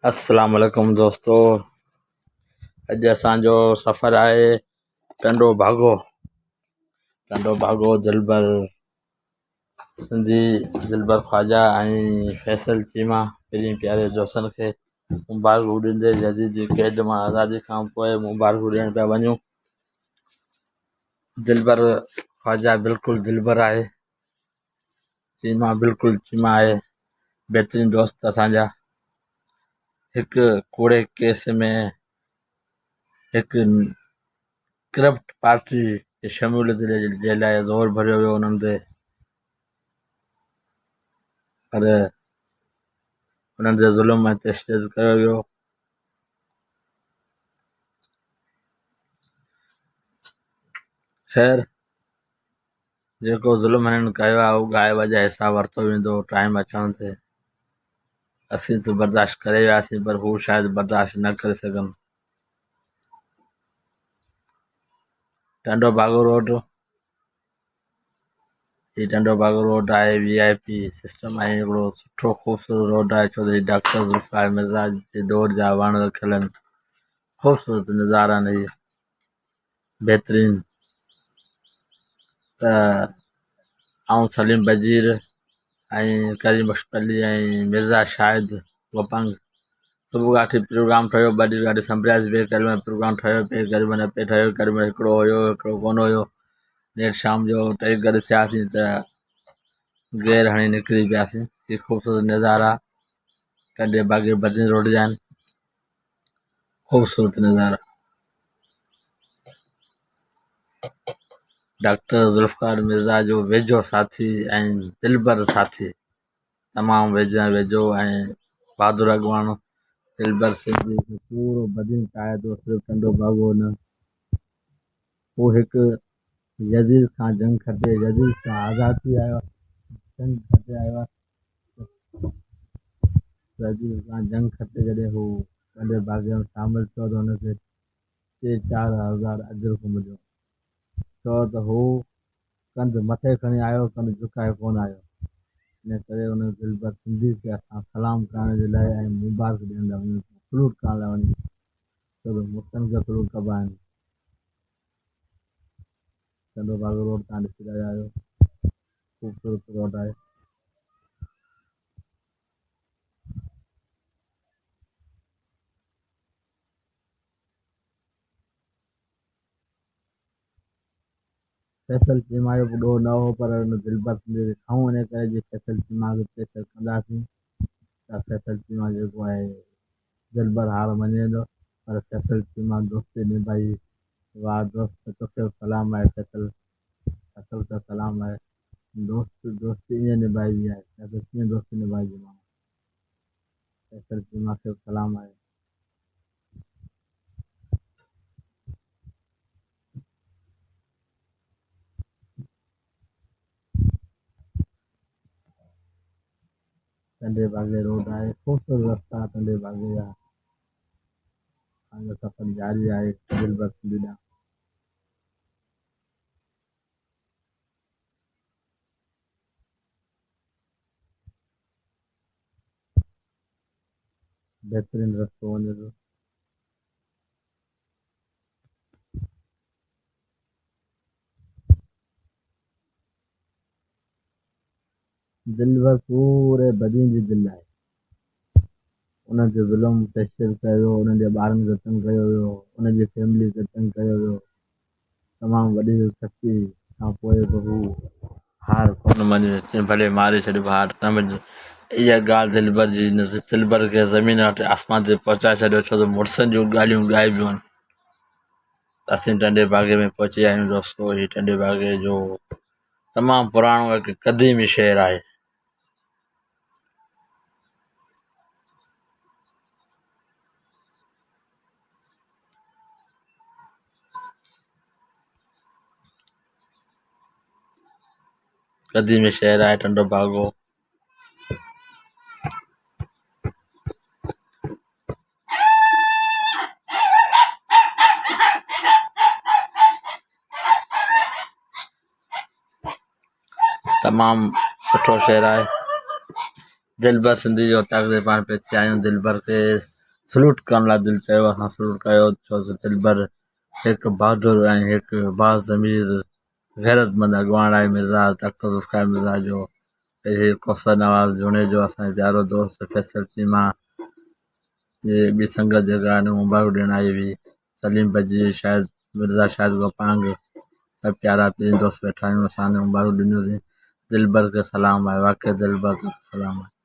अस्सलाम वालेकुम दोस्तों। अॼु असांजो सफ़र आहे टंडो भागो दिलबर सिंधी दिलबर ख्वाजा ऐं फैसल चीमा पहिरीं प्यारे दोस्तनि खे मुबारकूं ॾींदे जदीद जी क़ैद मां आज़ादी खां पोइ मुबारकूं ॾियण पिया वञूं। दिलबर ख्वाजा बिल्कुलु दिलबर आहे, चीमा बिल्कुलु चीमा आहे। बहितरीनु दोस्त असांजा हिकु कूड़े केस में हिकु करप्ट पार्टी जी शमूलियत जे लाइ ज़ोर भरियो वियो उन्हनि ते, पर उन्हनि जे ज़ुल्म ऐं तशदुद कयो वियो। ख़ैर, जेको ज़ुल्म हिननि कयो आहे उहो गाइब जा हिसाब वरितो वेंदो टाइम अचण ते। असीं त बर्दाश्त करे वियासीं, पर हू शायदि बर्दाश्त न करे सघनि। टंडो भागो रोड आहे VIP सिस्टम ऐं हिकिड़ो सुठो ख़ूबसूरत रोड आहे, छो त डॉक्टर ज़ुल्फ़िकार मिर्ज़ा जे दौर जा वण रखियल आहिनि। ख़ूबसूरत नज़ारा आहिनि, इहे बहितरीनु। त आऊं सलीम बजीर ऐं करीम मुशपली ऐं मिर्ज़ा शाहिद गोपंग सुबुह खां प्रोग्राम ठहियो, ॿ ॾींहं गाॾी संभरियासीं पिए, करीब प्रोग्राम ठहियो पिए, करीब न पिए ठहियो, करीब हिकिड़ो हुयो हिकिड़ो कोन हुयो। नेठि शाम जो टई गॾु थियासीं त गेर हणी निकिरी पियासीं। इहे ख़ूबसूरत नज़ारा टंडे बागे बदीन रोड जा आहिनि, ख़ूबसूरत नज़ारा। डॉक्टर ज़ुल्फ़िकार मिर्ज़ा जो वेझो साथी ऐं दिलबर साथी, तमामु वेझो ऐं बहादुर अॻवान दिलबर सिंधी पूरो बदीन ठाहे थो, सिर्फ़ु टंडो भागो न। हू हिकु यज़ीद खां जंग खटे, यज़ीद खां आज़ादी आयो, जंग खटे आयो आहे। यज़ीद खां जंग खटे जॾहिं हू टंडे भागे में शामिल थियो त हुनखे 3-4 हज़ार अजर मिलियो, छो त हू कंधु मथे खणी आयो, कंधु झुकाए कोन आयो। इन करे हुन दिलबर सिंधी खे असां सलाम करण जे लाइ ऐं मुबारक ॾियण लाइ वञूं, सलूट करण लाइ वञूं, छो त मुस्लिम खे सलूट कबा आहिनि। टंडो भागो रोड तव्हां ॾिसी रहिया आहियो, ख़ूबसूरत रोड आहे। फैसल चीमा जो ॿुॾो न हो, पर हुन दिलबर सिंधी खे खऊं, इन करे जे फैसल चीमा खे प्रेशर कंदासीं त फैसल चीमा जेको आहे दिलबर हार मञे थो, पर फैसल चीमा दोस्ती निभाई। वाह दोस्त, तोखे सलाम आहे फैसल त सलाम आहे। दोस्ती ईअं निभाइबी आहे, कीअं दोस्ती निभाइबी माण्हू। फैसल चीमा खे सलाम आहे। टंडे भागे रोड आहे, ख़ूबसूरत रस्ता टंडे भागे जा। असांजो सफ़र जारी आहे दिलबर सिंधी ॾांहुं। बहितरीनु रस्तो वञे थो। दिलबर पूरे बदीन जी दिलि आहे। उन्हनि ते ज़ुल्म तशदुद कयो वियो, उन्हनि जे ॿारनि खे तंग कयो वियो, उन्हनि जी फैमिली खे तंग कयो वियो। तमामु वॾी सख़्ती खां पोइ बि हू हार कोन मञे, भले मारे छॾियो हार न मञे। इहा ॻाल्हि दिलबर खे ज़मीन वटि आसमान ते पहुचाए छॾियो, छो त मुड़ुसनि जूं ॻाल्हियूं ॻाइबियूं आहिनि। असीं टंडे भागे में पहुची विया आहियूं दोस्तो। हीउ टंडे भागे जो तमामु पुराणो हिकु क़दीमी शहरु आहे। क़दीमी शहरु आहे टंडो भागो। तमामु सुठो शहरु आहे। दिलबर सिंधी जो तक़दीर पाण पे अची आहियूं। दिलबर खे सलूट करण लाइ दिलि चयो, असां सलूट कयो। छो त दिलबर हिकु बहादुर ऐं हिकु बाज़मीर गैरतमंद अॻवान आहे। मिर्ज़ा डॉक्टर ज़ुल्फ़िकार मिर्ज़ा जो हे कौसर नवाज़ जूने जो असांजो प्यारो दोस्त फैसल चीमा जे ॿी संगत जेका आहे मुबारक ॾियणु आई हुई। सलीम बजी शायदि मिर्ज़ा शाहिद गोपांग सभु प्यारा पीर दोस्त वेठा आहियूं। असां मुबारक ॾिनियूंसीं। दिलबर खे सलाम आहे, वाक़ई दिलबर खे सलाम आहे।